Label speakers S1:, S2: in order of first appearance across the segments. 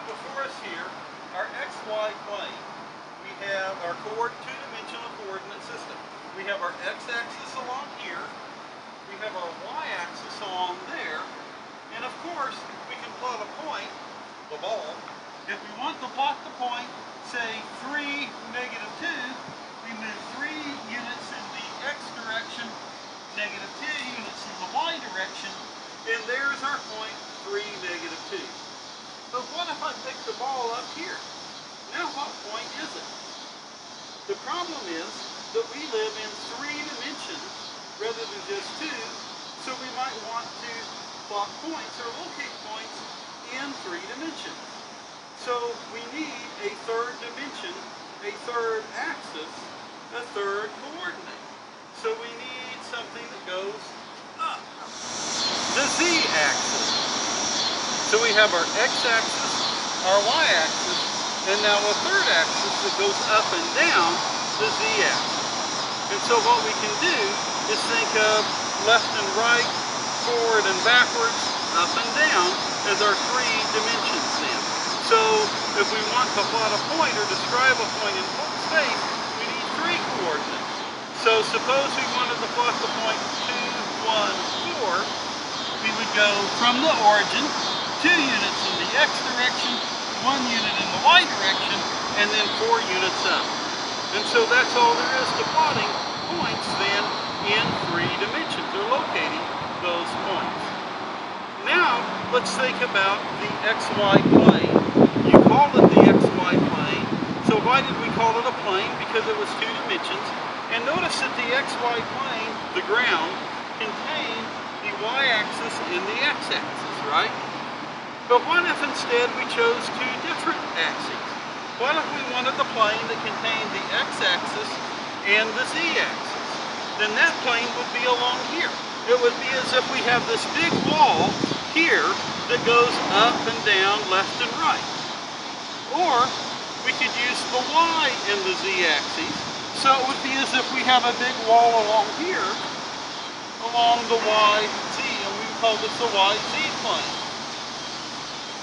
S1: before us here our XY plane. We have our two-dimensional coordinate system. We have our x-axis along here, we have our y-axis along there, and of course we can plot a point, the ball. If we want to plot the point, say 3, -2, we move 3 units in the x direction, -2 units in the y direction, and there's our point 3, -2. But what if I pick the ball up here? Now what point is it? The problem is that we live in 3 dimensions rather than just 2, so we might want to plot points or locate points in 3 dimensions. So we need a third dimension, a third axis, a third coordinate. So we need something that goes up. The z-axis. So we have our x-axis, our y-axis, and now a third axis that goes up and down, the z-axis. And so what we can do is think of left and right, forward and backwards, up and down as our 3 dimensions then. So if we want to plot a point or describe a point in space, we need 3 coordinates. So suppose we wanted to plot the point 2, 1, 4, we would go from the origin, 2 units in the x direction, 1 unit in the y direction, and then 4 units up. And so that's all there is to plotting points then in 3 dimensions, or locating those points. Now, let's think about the XY plane. You called it the XY plane, so why did we call it a plane? Because it was 2 dimensions. And notice that the XY plane, the ground, contained the y-axis and the x-axis, right? But what if instead we chose 2 different axes? What if we wanted the plane that contained the x-axis and the z-axis? Then that plane would be along here. It would be as if we have this big wall here that goes up and down, left and right. Or we could use the y and the z-axis. So it would be as if we have a big wall along here, along the y-z, and we would call this the y-z plane.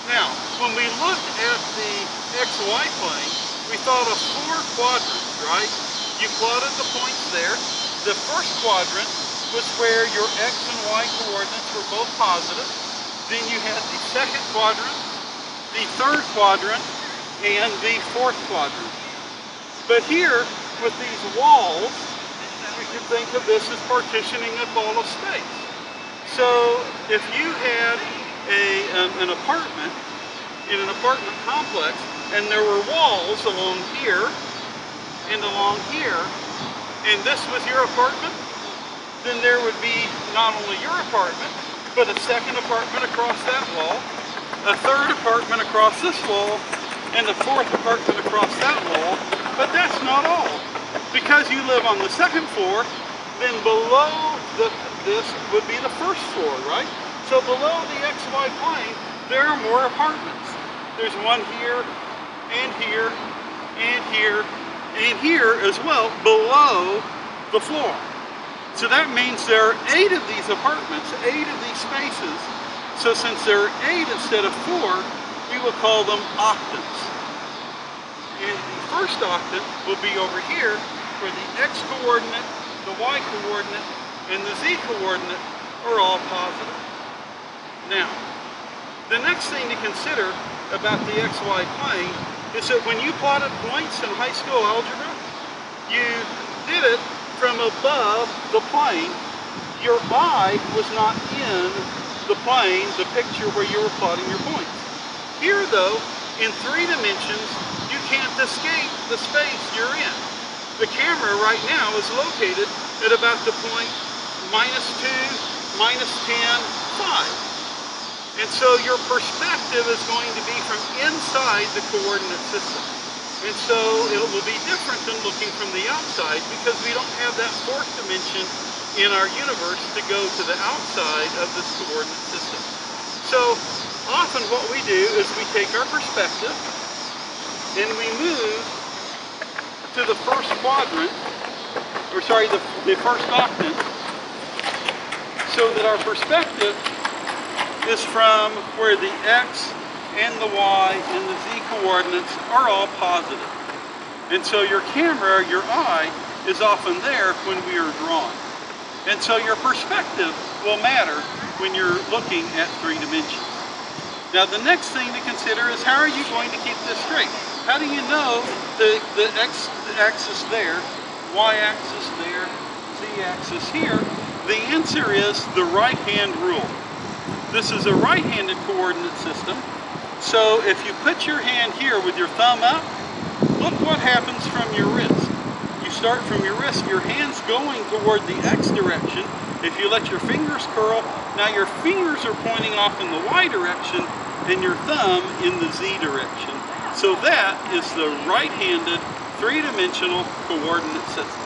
S1: Now, when we looked at the XY plane, we thought of 4 quadrants, right? You plotted the points there. The first quadrant was where your x and y coordinates were both positive. Then you had the second quadrant, the third quadrant, and the fourth quadrant. But here, with these walls, we could think of this as partitioning up all of space. So if you had an apartment in an apartment complex, and there were walls along here and along here, and this was your apartment, then there would be not only your apartment, but a second apartment across that wall, a third apartment across this wall, and a fourth apartment across that wall. But that's not all. Because you live on the second floor, then below this would be the first floor, right? So below the XY plane, there are more apartments. There's one here, and here, and here, and here as well, below the floor. So that means there are 8 of these apartments, 8 of these spaces. So since there are 8 instead of 4, we will call them octants. And the first octant will be over here, where the x coordinate, the y coordinate, and the z coordinate are all positive. Now, the next thing to consider about the XY plane is that when you plotted points in high school algebra, you did it from above the plane. Your eye was not in the plane, the picture where you were plotting your points. Here though, in 3 dimensions, you can't escape the space you're in. The camera right now is located at about the point -2, -10, 5. And so your perspective is going to be from inside the coordinate system. And so it will be different than looking from the outside, because we don't have that 4th dimension in our universe to go to the outside of this coordinate system. So often what we do is we take our perspective and we move to the first quadrant, or sorry, the first octant, so that our perspective is from where the x and the Y and the Z coordinates are all positive. And so your camera, your eye, is often there when we are drawing. And so your perspective will matter when you're looking at 3 dimensions. Now the next thing to consider is, how are you going to keep this straight? How do you know the X axis there, Y axis there, Z axis here? The answer is the right-hand rule. This is a right-handed coordinate system. So if you put your hand here with your thumb up, look what happens from your wrist. You start from your wrist, your hand's going toward the X direction. If you let your fingers curl, now your fingers are pointing off in the Y direction and your thumb in the Z direction. So that is the right-handed, 3-dimensional coordinate system.